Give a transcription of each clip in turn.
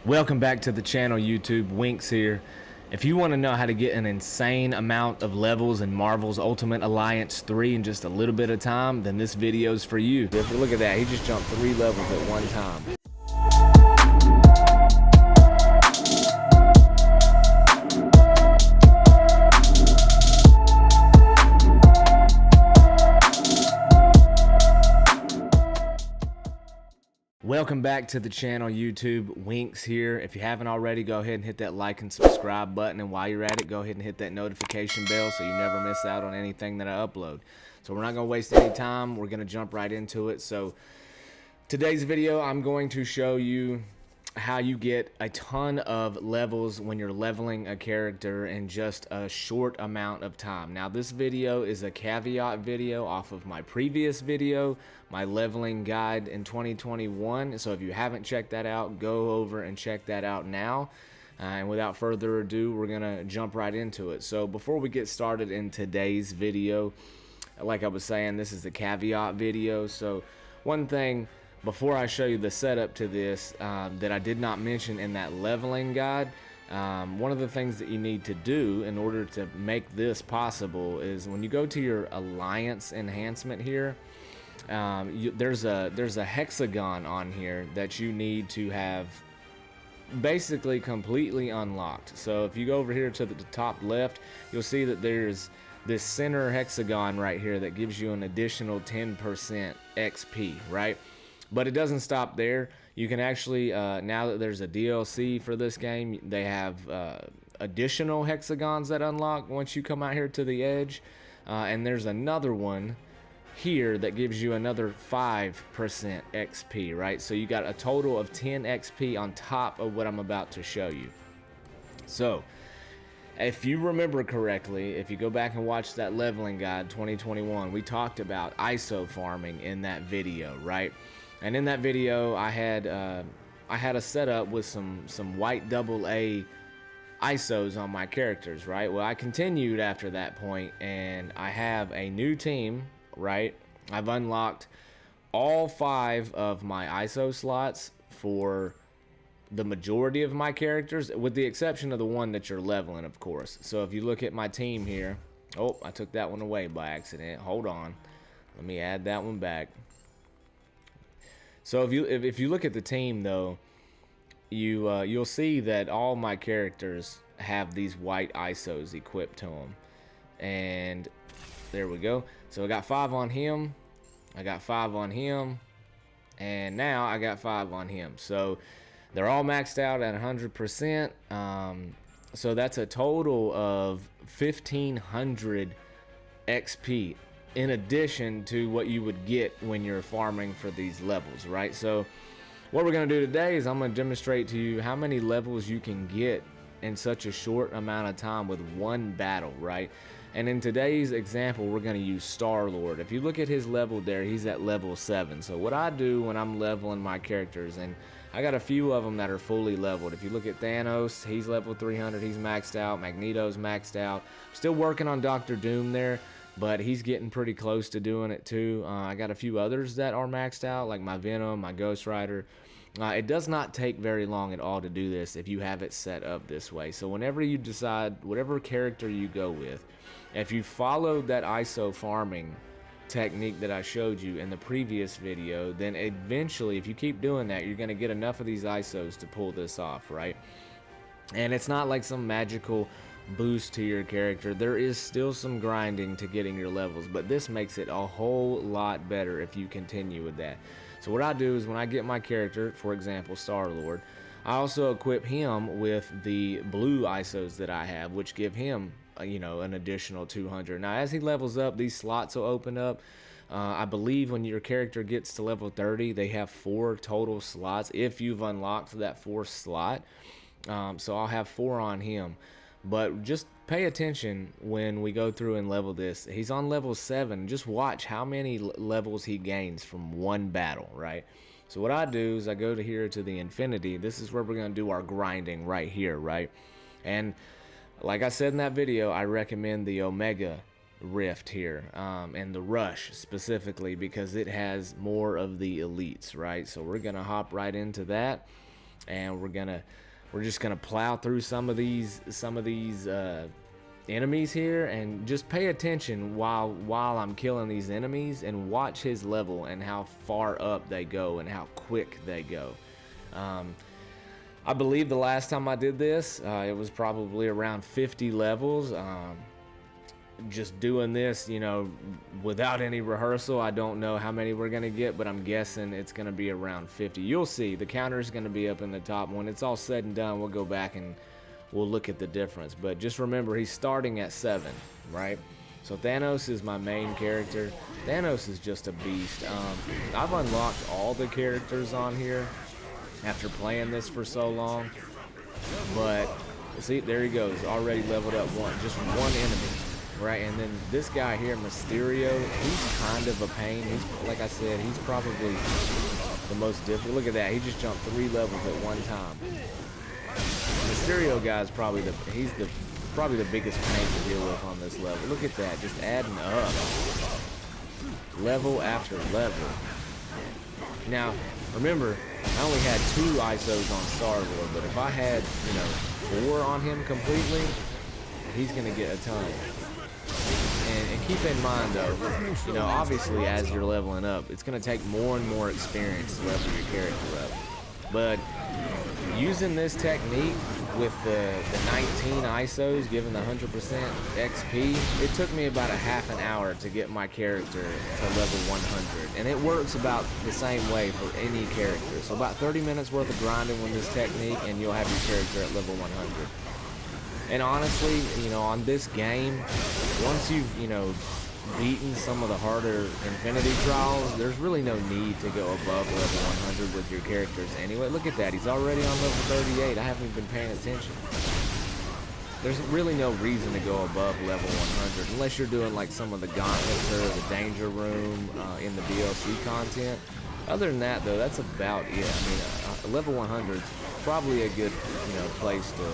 Welcome back to the channel, YouTube. Winks here. If you want to know how to get an insane amount of levels in Marvel's Ultimate Alliance 3 in just a little bit of time, then this video is for you. If you look at that, he just jumped 3 levels at one time. Welcome back to the channel, YouTube. Winks here. If you haven't already, go ahead and hit that like and subscribe button, and while you're at it, go ahead and hit that notification bell so you never miss out on anything that I upload. So we're not going to waste any time. We're going to jump right into it. So today's video, I'm going to show you how you get a ton of levels when you're leveling a character in just a short amount of time. Now, this video is a caveat video off of my previous video, my leveling guide in 2021. So if you haven't checked that out, go over and check that out now. And without further ado, we're gonna jump right into it. So before we get started in today's video, like I was saying, this is a caveat video. So one thing before I show you the setup to this that I did not mention in that leveling guide, one of the things that you need to do in order to make this possible is when you go to your alliance enhancement here, there's a hexagon on here that you need to have basically completely unlocked. So if you go over here to the top left, you'll see that there's this center hexagon right here that gives you an additional 10% XP, right? But it doesn't stop there. You can actually, now that there's a DLC for this game, they have additional hexagons that unlock once you come out here to the edge. And there's another one here that gives you another 5% XP, right? So you got a total of 10 XP on top of what I'm about to show you. So if you remember correctly, if you go back and watch that leveling guide 2021, we talked about ISO farming in that video, right? And in that video, I had a setup with some white AA ISOs on my characters, right? Well, I continued after that point, and I have a new team, right? I've unlocked all 5 of my ISO slots for the majority of my characters, with the exception of the one that you're leveling, of course. So if you look at my team here, oh, I took that one away by accident. Hold on, let me add that one back. So if you look at the team though, you'll see that all my characters have these white ISOs equipped to them, and there we go. So I got 5 on him, I got 5 on him, and now I got 5 on him. So they're all maxed out at 100%. So that's a total of 1,500 XP in addition to what you would get when you're farming for these levels, right? So what we're going to do today is I'm going to demonstrate to you how many levels you can get in such a short amount of time with one battle, right? And in today's example, we're going to use Star-Lord. If you look at his level there, he's at level 7. So what I do when I'm leveling my characters, and I got a few of them that are fully leveled. If you look at Thanos, he's level 300, he's maxed out. Magneto's maxed out. Still working on Dr. Doom there, but he's getting pretty close to doing it too. I got a few others that are maxed out, like my Venom, my Ghost Rider. It does not take very long at all to do this if you have it set up this way. So whenever you decide, whatever character you go with, if you followed that ISO farming technique that I showed you in the previous video, then eventually, if you keep doing that, you're going to get enough of these ISOs to pull this off, right? And it's not like some magical boost to your character. There is still some grinding to getting your levels, but this makes it a whole lot better if you continue with that. So what I do is when I get my character, for example Star-Lord, I also equip him with the blue ISOs that I have, which give him an additional 200. Now as he levels up, these slots will open up. I believe when your character gets to level 30, they have 4 total slots if you've unlocked that 4th slot. So I'll have 4 on him. But just pay attention when we go through and level this. He's on level 7. Just watch how many levels he gains from one battle, right? So what I do is I go to here to the Infinity. This is where we're going to do our grinding right here, right? And like I said in that video, I recommend the Omega Rift here, and the Rush specifically because it has more of the elites, right? So we're going to hop right into that. and we're just gonna plow through some of these enemies here, and just pay attention while I'm killing these enemies, and watch his level and how far up they go and how quick they go. I believe the last time I did this, it was probably around 50 levels. Just doing this, you know, without any rehearsal. I don't know how many we're gonna get, but I'm guessing it's gonna be around 50. You'll see, the counter is gonna be up in the top. When it's all said and done, we'll go back and we'll look at the difference. But just remember, he's starting at 7, right? So Thanos is my main character. Thanos is just a beast. I've unlocked all the characters on here after playing this for so long, but see, there he goes, already leveled up just one enemy. Right, and then this guy here, Mysterio, he's kind of a pain. He's, like I said, he's probably the most difficult. Look at that, he just jumped 3 levels at one time. Mysterio guy is probably the biggest pain to deal with on this level. Look at that, just adding up, level after level. Now, remember, I only had 2 ISOs on Star-Lord, but if I had, you know, 4 on him completely, he's gonna get a ton. And keep in mind though, you know, obviously as you're leveling up, it's going to take more and more experience to level your character up. But using this technique with the 19 ISOs, given the 100% XP, it took me about a half an hour to get my character to level 100. And it works about the same way for any character. So about 30 minutes worth of grinding with this technique and you'll have your character at level 100. And honestly, you know, on this game, once you've, you know, beaten some of the harder Infinity Trials, there's really no need to go above level 100 with your characters anyway. Look at that, he's already on level 38. I haven't even been paying attention. There's really no reason to go above level 100 unless you're doing like some of the gauntlets or the danger room in the DLC content. Other than that, though, that's about it. I mean, level 100 is probably a good, you know, place to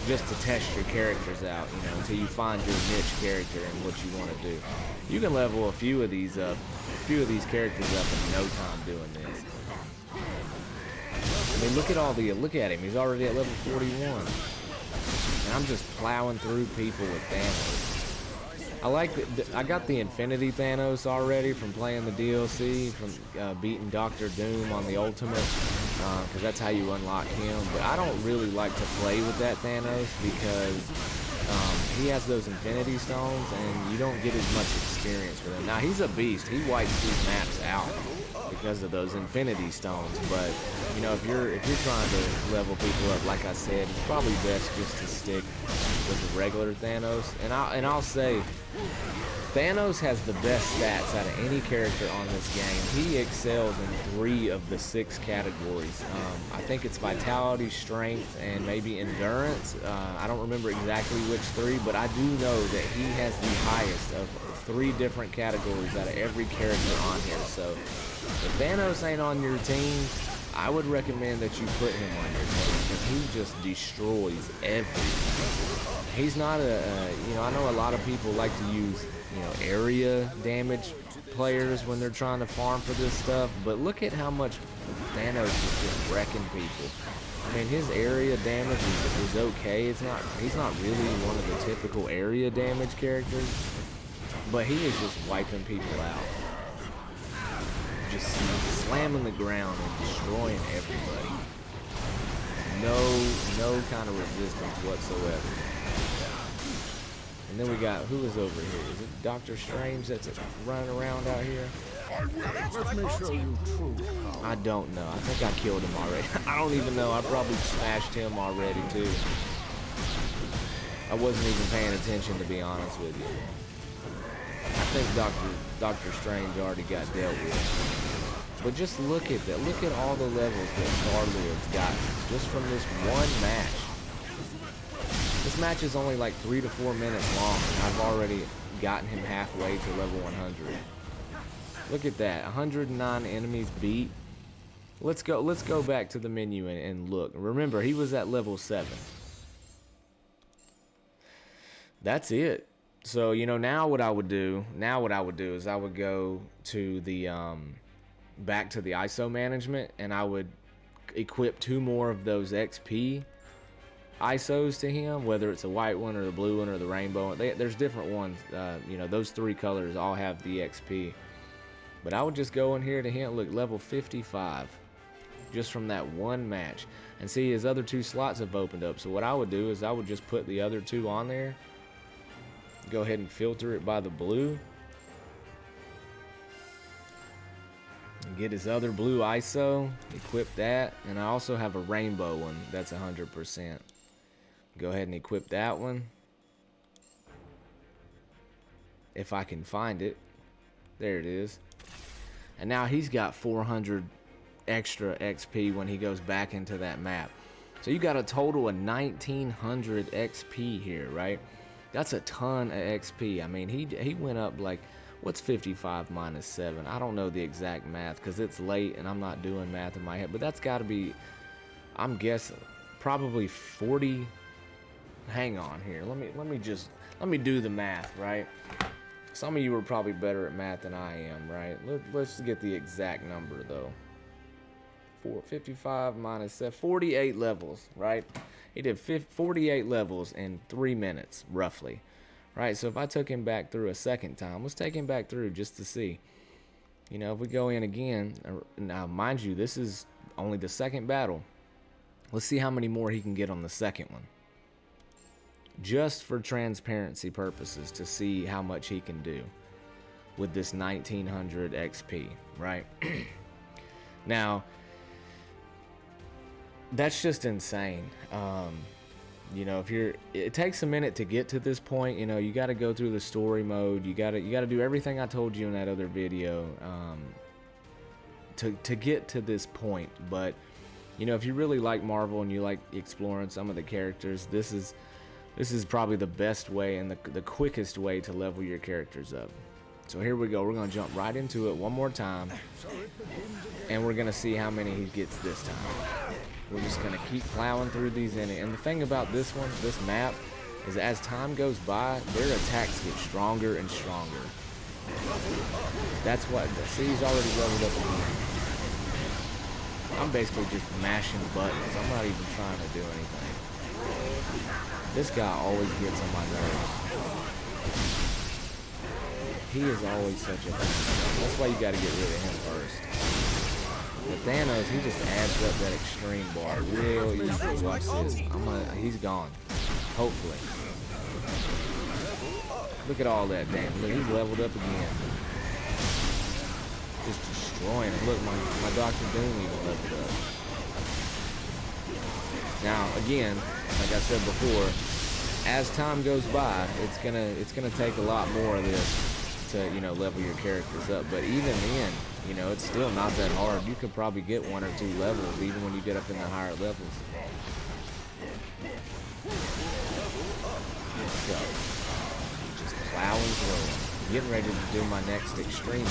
just to test your characters out, you know, until you find your niche character and what you want to do. You can level a few of these characters up in no time doing this. I mean, look at him. He's already at level 41, and I'm just plowing through people with Thanos. I got the Infinity Thanos already from playing the DLC, from beating Doctor Doom on the Ultimate. Because that's how you unlock him. But I don't really like to play with that Thanos because he has those Infinity Stones and you don't get as much experience with him. Now, he's a beast. He wipes these maps out because of those Infinity Stones. But, you know, if you're trying to level people up, like I said, it's probably best just to stick with the regular Thanos. And I'll say, Thanos has the best stats out of any character on this game. He excels in 3 of the 6 categories. I think it's vitality, strength, and maybe endurance. I don't remember exactly which 3, but I do know that he has the highest of 3 different categories out of every character on here. So if Thanos ain't on your team, I would recommend that you put him on your team because he just destroys everything. He's not you know, I know a lot of people like to use, you know, area damage players when they're trying to farm for this stuff, but look at how much Thanos is just wrecking people. I mean, his area damage is okay. He's not really one of the typical area damage characters, but he is just wiping people out. Just slamming the ground and destroying everybody. No kind of resistance whatsoever. And then we got, who is over here? Is it Doctor Strange that's running around out here? Let me show you true power. I don't know. I think I killed him already. I don't even know. I probably smashed him already too. I wasn't even paying attention, to be honest with you. I think Doctor Strange already got dealt with. But just look at that. Look at all the levels that Star-Lord's got just from this one match. This match is only like 3 to 4 minutes long, and I've already gotten him halfway to level 100. Look at that, 109 enemies beat. Let's go back to the menu and look. Remember, he was at level 7. That's it. So, you know, now what I would do is I would go to the back to the ISO management, and I would equip 2 more of those XP ISOs to him, whether it's a white one or the blue one or the rainbow. There's different ones. You know, those 3 colors all have the XP. But I would just go in here to him. Look, level 55. Just from that one match. And see, his other 2 slots have opened up. So what I would do is I would just put the other 2 on there. Go ahead and filter it by the blue. And get his other blue ISO. Equip that. And I also have a rainbow one. That's 100%. Go ahead and equip that one. If I can find it. There it is. And now he's got 400 extra XP when he goes back into that map. So you got a total of 1900 XP here, right? That's a ton of XP. I mean, he went up like, what's 55 minus 7? I don't know the exact math because it's late and I'm not doing math in my head, but that's got to be, I'm guessing, probably 40. Hang on here. Let me do the math, right? Some of you are probably better at math than I am, right? Let's get the exact number though. 455 minus 7, 48 levels, right? He did 48 levels in 3 minutes, roughly, right? So if I took him back through a second time, let's take him back through just to see. You know, if we go in again, now mind you, this is only the second battle. Let's see how many more he can get on the second one. Just for transparency purposes, to see how much he can do with this 1900 XP, right? Now, that's just insane. You know, it takes a minute to get to this point. You know, you got to go through the story mode. You got to do everything I told you in that other video to get to this point. But you know, if you really like Marvel and you like exploring some of the characters, this is probably the best way and the quickest way to level your characters up. So here we go. We're going to jump right into it one more time. And we're going to see how many he gets this time. We're just going to keep plowing through these in it. And the thing about this map, is as time goes by, their attacks get stronger and stronger. That's what, see, he's already leveled up again. I'm basically just mashing buttons. I'm not even trying to do anything. This guy always gets on my nerves. He is always such a thing. That's why you got to get rid of him first. But Thanos, he just adds up that extreme bar real easy. Watch this. He's gone. Hopefully. Look at all that damage. Look, he's leveled up again. Just destroying it. Look, my Dr. Doom even leveled up. Now, again, like I said before, as time goes by, it's gonna take a lot more of this to, you know, level your characters up. But even then, you know, it's still not that hard. You could probably get 1 or 2 levels even when you get up in the higher levels. So, just plowing through. Getting ready to do my next extreme.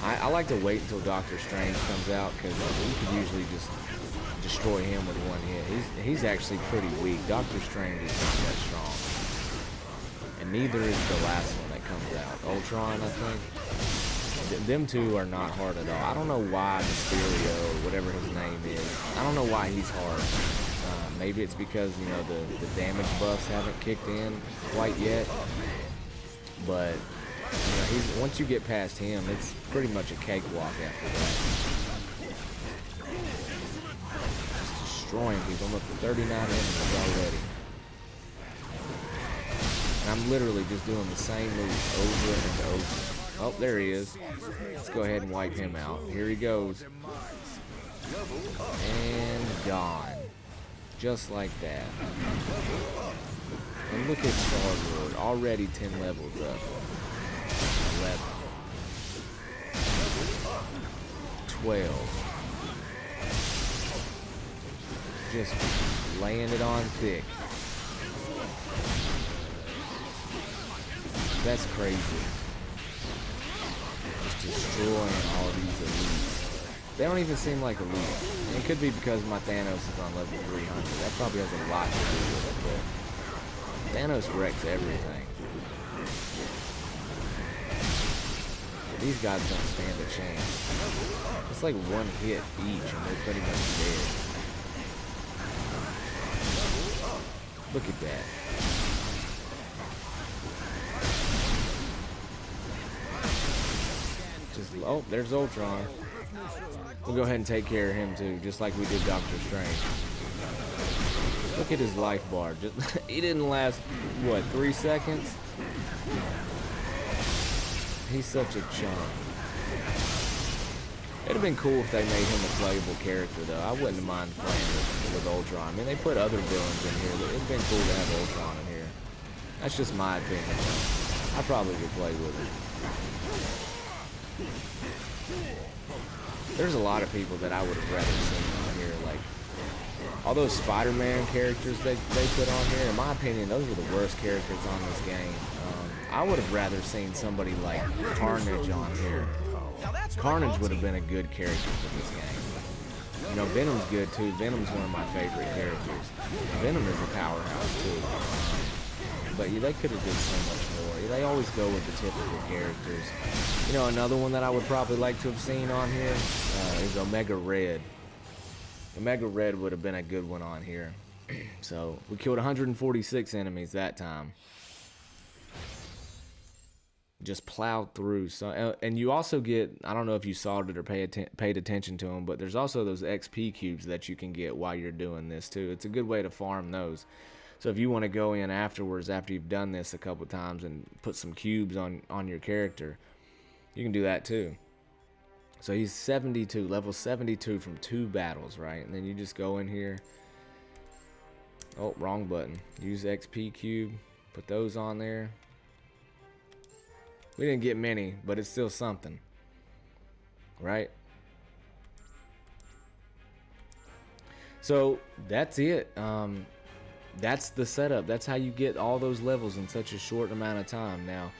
I like to wait until Doctor Strange comes out because you could usually just destroy him with 1 hit. He's actually pretty weak. Doctor Strange is not that strong. And neither is the last one that comes out. Ultron, I think. Them 2 are not hard at all. I don't know why Mysterio, or whatever his name is, I don't know why he's hard. Maybe it's because, you know, the damage buffs haven't kicked in quite yet. But, you know, once you get past him, it's pretty much a cakewalk after that. Just destroying people. I'm up to 39 enemies already. And I'm literally just doing the same move over and over. Oh, there he is. Let's go ahead and wipe him out. Here he goes. And gone. Just like that. And look at Star-Lord. Already 10 levels up. 11. 12. Just laying it on thick. That's crazy. Just destroying all these elites. They don't even seem like elites. And it could be because my Thanos is on level 300. That probably has a lot to do with it, but Thanos wrecks everything. These guys don't stand a chance. It's like one hit each and they're pretty much dead. Look at that. Just, oh, there's Ultron. We'll go ahead and take care of him too, just like we did Doctor Strange. Look at his life bar. Just, he didn't last, what, 3 seconds? He's such a chump. It'd have been cool if they made him a playable character, though. I wouldn't have minded playing with Ultron. I mean, they put other villains in here, but it'd been cool to have Ultron in here. That's just my opinion. I probably could play with it. There's a lot of people that I would have rather seen on here, like all those Spider-Man characters they put on here. In my opinion, those are the worst characters on this game. I would have rather seen somebody like Carnage on here. Carnage would have been a good character for this game. You know, Venom's good too. Venom's one of my favorite characters. Venom is a powerhouse too. But yeah, they could have did so much more. They always go with the typical characters. You know, another one that I would probably like to have seen on here is Omega Red. Omega Red would have been a good one on here. So we killed 146 enemies that time. Just plowed through. So, and you also get, I don't know if you saw it or paid attention to them, but there's also those XP cubes that you can get while you're doing this too. It's a good way to farm those. So if you want to go in afterwards, after you've done this a couple times and put some cubes on your character, you can do that too. So he's 72, level 72 from 2 battles, right? And then you just go in here. Oh, wrong button. Use XP cube. Put those on there. We didn't get many, but it's still something, right? So that's it. That's the setup. That's how you get all those levels in such a short amount of time. Now,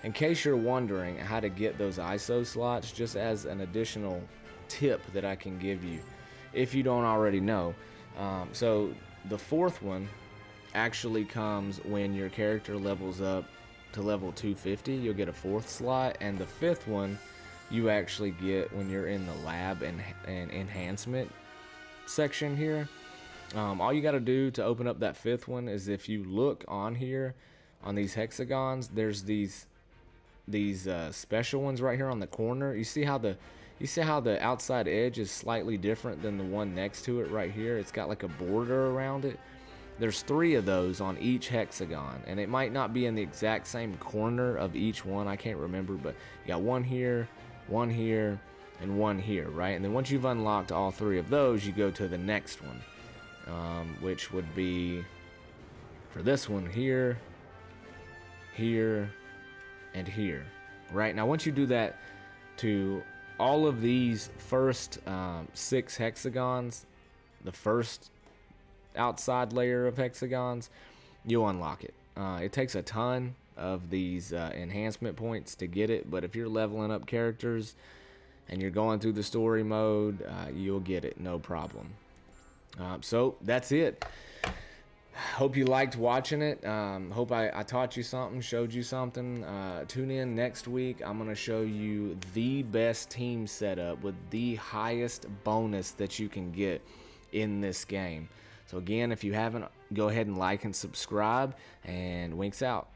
in case you're wondering how to get those ISO slots, just as an additional tip that I can give you, if you don't already know. So the 4th one actually comes when your character levels up to level 250. You'll get a 4th slot, and the 5th one you actually get when you're in the lab and enhancement section here. All you got to do to open up that 5th one is if you look on here on these hexagons, there's these special ones right here on the corner. You see how the outside edge is slightly different than the one next to it right here? It's got like a border around it. There's 3 of those on each hexagon, and it might not be in the exact same corner of each one. I can't remember, but you got one here, and one here, right? And then once you've unlocked all 3 of those, you go to the next one, which would be for this one here, here, and here, right? Now, once you do that to all of these first 6 hexagons, the first outside layer of hexagons, you'll unlock it. It takes a ton of these enhancement points to get it, but if you're leveling up characters and you're going through the story mode, you'll get it, no problem. So that's it. Hope you liked watching it. Hope I taught you something, showed you something. Tune in next week. I'm going to show you the best team setup with the highest bonus that you can get in this game. So again, if you haven't, go ahead and like and subscribe, and Winks out.